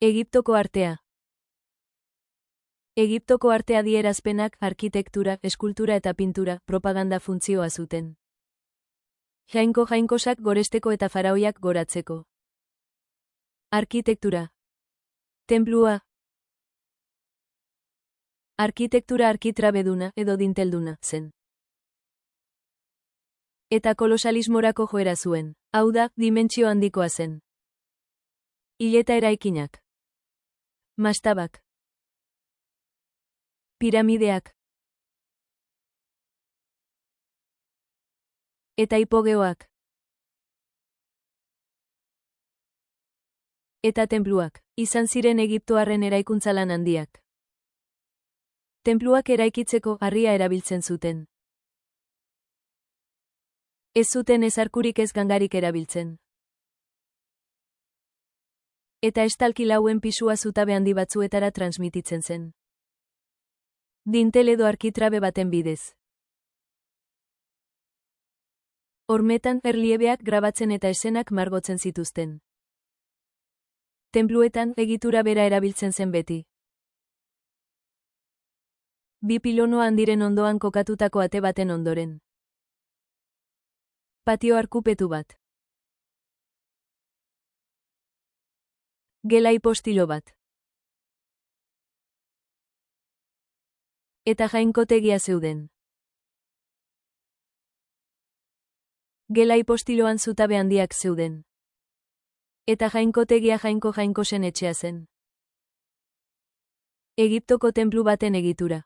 Egiptoko artea. Egiptoko arte adierazpenak arkitektura, eskultura eta pintura, propaganda funtzioa zuten. Jainkosak goresteko eta faraoiak goratzeko. Arkitektura. Tenplua. Arkitektura arkitrabeduna edo dintelduna zen. Eta kolosalismorako joera zuen, hau da, dimentsio handikoa zen. Hileta eraikinak. Mastabak. Piramideak. Eta hipogeoak. Eta tenpluak, izan ziren egiptoarren eraikuntza lan handiak. Tenpluak eraikitzeko harria erabiltzen zuten. Ez zuten ez arkurik ez gangarik erabiltzen. Eta estalki lauen pisua zutabe handi batzuetara transmititzen zen. Dintel edo arkitrabe baten bidez. Hormetan erliebeak grabatzen eta esenak margotzen zituzten. Tenpluetan egitura bera erabiltzen zen beti. Bi pilono handiren ondoan kokatutako ate baten ondoren. Patio arkupetu bat. Gela hipostilo bat. Eta jainkotegia zeuden. Gela hipostiloan zutabe handiak zeuden. Eta jainkotegia jainkosen etxea zen. Egiptoko tenplu baten egitura.